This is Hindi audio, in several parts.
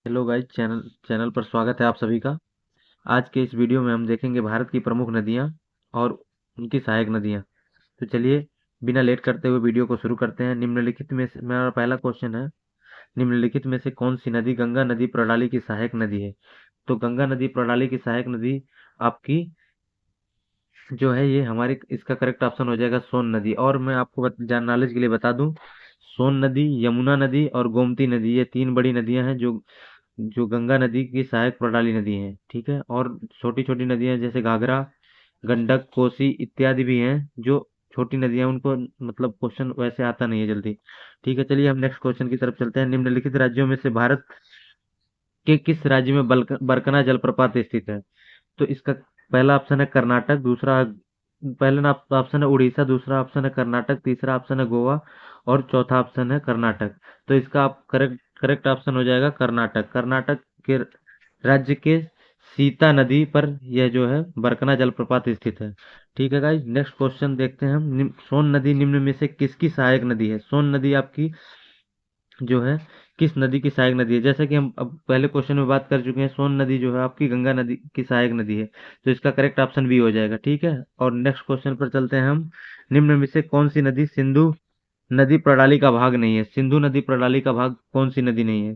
हेलो गाइस, चैनल चैनल पर स्वागत है आप सभी का। आज के इस वीडियो में हम देखेंगे भारत की प्रमुख नदियां और उनकी सहायक नदियां। तो चलिए, बिना लेट करते हुए वीडियो को शुरू करते हैं। निम्नलिखित में से मेरा पहला क्वेश्चन है, निम्नलिखित में से कौन सी नदी गंगा नदी प्रणाली की सहायक नदी है? तो गंगा नदी प्रणाली की सहायक नदी आपकी जो है, ये हमारी इसका करेक्ट ऑप्शन हो जाएगा सोन नदी। और मैं आपको नॉलेज के लिए बता दूं, सोन नदी, यमुना नदी और गोमती नदी, ये तीन बड़ी नदियां हैं जो जो गंगा नदी की सहायक प्रणाली नदी है। ठीक है, और छोटी छोटी नदियां जैसे घाघरा, गंडक, कोसी इत्यादि भी हैं जो छोटी नदियां, उनको मतलब क्वेश्चन वैसे आता नहीं है जल्दी। ठीक है, चलिए हम नेक्स्ट क्वेश्चन की तरफ चलते हैं। निम्नलिखित राज्यों में से भारत के किस राज्य में बरकना जलप्रपात स्थित है? तो इसका पहला ऑप्शन है कर्नाटक, दूसरा पहला ऑप्शन है उड़ीसा, दूसरा ऑप्शन है कर्नाटक, तीसरा ऑप्शन है गोवा और चौथा ऑप्शन है कर्नाटक। तो इसका आप करेक्ट करेक्ट ऑप्शन हो जाएगा कर्नाटक। कर्नाटक के राज्य के सीता नदी पर यह जो है बरकना जलप्रपात स्थित है। ठीक है गाइस, नेक्स्ट क्वेश्चन देखते हैं हम। सोन नदी निम्न में से किसकी सहायक नदी है? सोन नदी आपकी जो है किस नदी की सहायक नदी है? जैसा कि हम अब पहले क्वेश्चन में बात कर चुके हैं, सोन नदी जो है आपकी गंगा नदी की सहायक नदी है। तो इसका करेक्ट ऑप्शन बी हो जाएगा। ठीक है, और नेक्स्ट क्वेश्चन पर चलते हैं हम। निम्न में से कौन सी नदी सिंधु नदी प्रणाली का भाग नहीं है? सिंधु नदी प्रणाली का भाग कौन सी नदी नहीं है?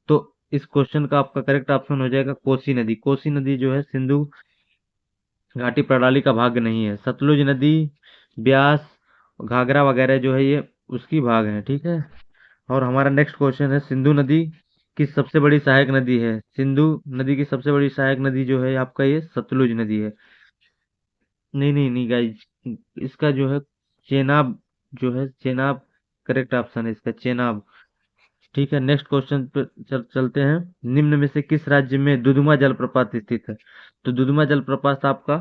तो इस क्वेश्चन का आपका करेक्ट ऑप्शन हो जाएगा कोसी नदी। कोसी नदी जो है सिंधु घाटी प्रणाली का भाग नहीं है। सतलुज नदी, ब्यास, घाघरा वगैरह जो है ये उसकी भाग है। ठीक है, और हमारा नेक्स्ट क्वेश्चन है, सिंधु नदी की सबसे बड़ी सहायक नदी है? सिंधु नदी की सबसे बड़ी सहायक नदी जो है आपका ये सतलुज नदी है। नहीं नहीं नहीं गाइज, इसका जो है चेनाब, जो है चेनाब करेक्ट ऑप्शन है इसका, चेनाब। ठीक है, नेक्स्ट क्वेश्चन पे चलते हैं। निम्न में से किस राज्य में दुदुमा जलप्रपात स्थित है? तो दुदुमा जलप्रपात आपका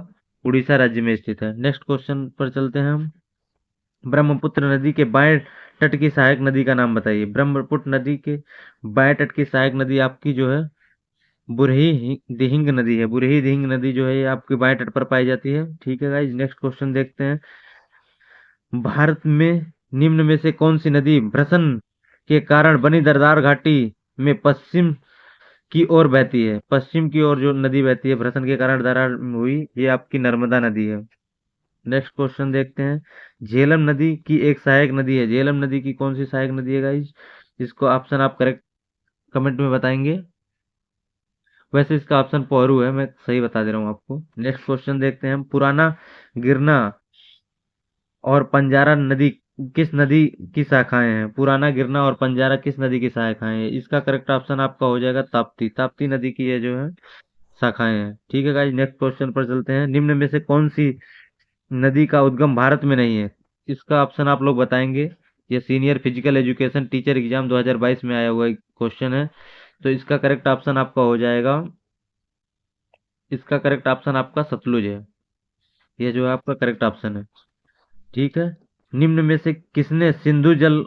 उड़ीसा राज्य में स्थित है। नेक्स्ट क्वेश्चन पर चलते हैं हम। ब्रह्मपुत्र नदी के बाएं तट की सहायक नदी का नाम बताइए। ब्रह्मपुत्र नदी के बाएं तट की सहायक नदी आपकी जो है दिहिंग नदी है। बुरही दिहिंग नदी जो है ये आपके बाएं तट पर पाई जाती है। ठीक है गाइज, नेक्स्ट क्वेश्चन देखते हैं। भारत में निम्न में से कौन सी नदी भ्रसन के कारण बनी दरदार घाटी में पश्चिम की ओर बहती है? पश्चिम की ओर जो नदी बहती है भ्रसन के कारण दरार हुई, ये आपकी नर्मदा नदी है। नेक्स्ट क्वेश्चन देखते हैं। झेलम नदी की एक सहायक नदी है। झेलम नदी की कौन सी सहायक नदी है गाइज? इसको ऑप्शन आप करेक्ट कमेंट में बताएंगे। वैसे इसका ऑप्शन पोहरू है, मैं सही बता दे रहा हूँ आपको। नेक्स्ट क्वेश्चन देखते हैं हम। पुराना गिरना और पंजारा नदी किस नदी की शाखाएं हैं? पुराना गिरना और पंजारा किस नदी की शाखाएं हैं? इसका करेक्ट ऑप्शन आपका हो जाएगा ताप्ती। ताप्ती नदी की ये जो है शाखाएं हैं। ठीक है गाइज, नेक्स्ट क्वेश्चन पर चलते हैं। निम्न में से कौन सी नदी का उद्गम भारत में नहीं है? इसका ऑप्शन आप लोग बताएंगे। ये senior physical education teacher exam 2022 में आया हुआ क्वेश्चन है। तो इसका करेक्ट ऑप्शन आपका हो जाएगा, इसका करेक्ट ऑप्शन आपका सतलुज है। ये जो है आपका करेक्ट ऑप्शन है। ठीक है, निम्न में से किसने सिंधु जल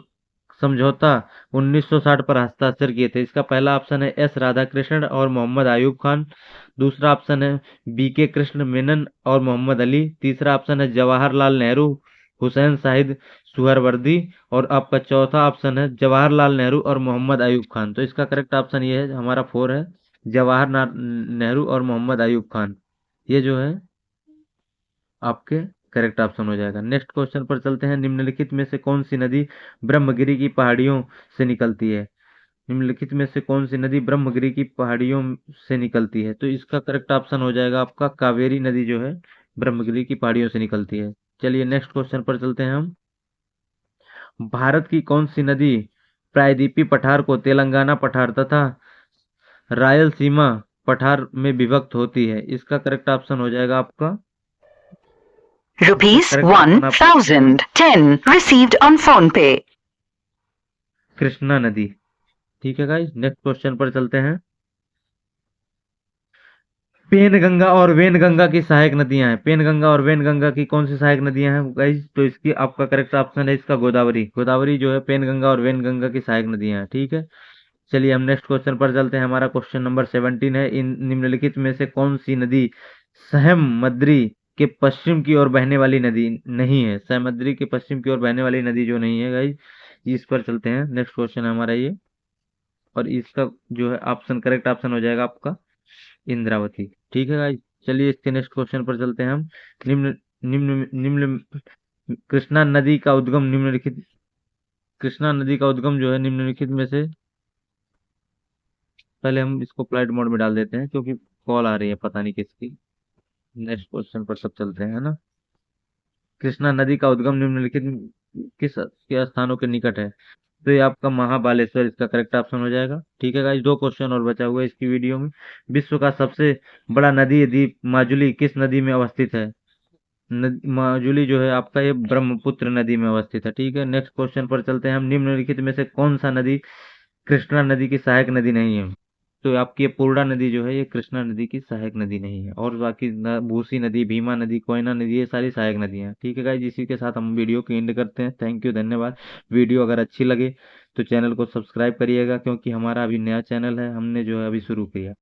समझौता 1960 पर हस्ताक्षर किए थे? इसका पहला ऑप्शन है एस राधाकृष्णन और मोहम्मद आयूब खान, दूसरा ऑप्शन है बी के कृष्ण मेनन और मोहम्मद अली, तीसरा ऑप्शन है जवाहरलाल नेहरू, हुसैन साहिद सुहरवर्दी, और आपका चौथा ऑप्शन है जवाहरलाल नेहरू और मोहम्मद अयूब खान। तो इसका करेक्ट ऑप्शन ये है, हमारा फोर है, जवाहरलाल नेहरू और मोहम्मद अयूब खान। ये जो है आपके करेक्ट ऑप्शन हो जाएगा। नेक्स्ट क्वेश्चन पर चलते हैं। निम्नलिखित में से कौन सी नदी ब्रह्मगिरी की पहाड़ियों से निकलती है? निम्नलिखित में से कौन सी नदी ब्रह्मगिरी की पहाड़ियों से निकलती है? तो इसका करेक्ट ऑप्शन हो जाएगा आपका कावेरी नदी जो है ब्रह्मगिरी की पहाड़ियों से निकलती है। चलिए नेक्स्ट क्वेश्चन पर चलते हैं हम। भारत की कौन सी नदी प्रायद्वीपीय पठार को तेलंगाना पठार तथा रायलसीमा पठार में विभक्त होती है? इसका करेक्ट ऑप्शन हो जाएगा आपका, इसका Rupees करेक्ट ऑप्शन आपका 1010 received on PhonePe. कृष्णा नदी। ठीक है गाइस, नेक्स्ट क्वेश्चन पर चलते हैं। पेनगंगा और वेनगंगा की सहायक नदियां हैं। पेनगंगा और वेनगंगा की कौन सी सहायक नदियां हैं गाइस? तो इसकी आपका करेक्ट ऑप्शन है इसका गोदावरी। गोदावरी जो है पेनगंगा और वेनगंगा की सहायक नदियां हैं। ठीक है, चलिए हम नेक्स्ट क्वेश्चन पर चलते हैं। हमारा क्वेश्चन नंबर 17 है। इन निम्नलिखित में से कौन सी नदी सहमद्री के पश्चिम की ओर बहने वाली नदी नहीं है? सहमद्री के पश्चिम की ओर बहने वाली नदी जो नहीं है गाइस, इस पर चलते हैं। नेक्स्ट क्वेश्चन है हमारा ये। और इसका जो है ऑप्शन, करेक्ट ऑप्शन हो जाएगा आपका इंद्रावती। ठीक है गाइस, चलिए इसके नेक्स्ट क्वेश्चन पर चलते हैं हम। निम्न निम्न निम्न कृष्णा नदी का उद्गम निम्नलिखित कृष्णा नदी का उद्गम जो है निम्नलिखित में से, पहले हम इसको फ्लाइट मोड में डाल देते हैं क्योंकि कॉल आ रही है पता नहीं किसकी। नेक्स्ट क्वेश्चन पर सब चलते हैं, है ना। कृष्णा नदी का उद्गम निम्नलिखित किस के स्थानों के निकट है? तो ये आपका महाबालेश्वर इसका करेक्ट ऑप्शन हो जाएगा। ठीक है गाइस, दो क्वेश्चन और बचा हुआ है इसकी वीडियो में। विश्व का सबसे बड़ा नदी द्वीप माजुली किस नदी में अवस्थित है? माजुली जो है आपका ये ब्रह्मपुत्र नदी में अवस्थित है। ठीक है, नेक्स्ट क्वेश्चन पर चलते हैं हम। निम्नलिखित में से कौन सा नदी कृष्णा नदी की सहायक नदी नहीं है? तो आपकी ये पूर्णा नदी जो है ये कृष्णा नदी की सहायक नदी नहीं है, और बाकी भूसी नदी, भीमा नदी, कोयना नदी, ये सारी सहायक नदियां हैं। ठीक है गाइस, इसी के साथ हम वीडियो की एंड करते हैं। थैंक यू, धन्यवाद। वीडियो अगर अच्छी लगे तो चैनल को सब्सक्राइब करिएगा, क्योंकि हमारा अभी नया चैनल है, हमने जो है अभी शुरू किया।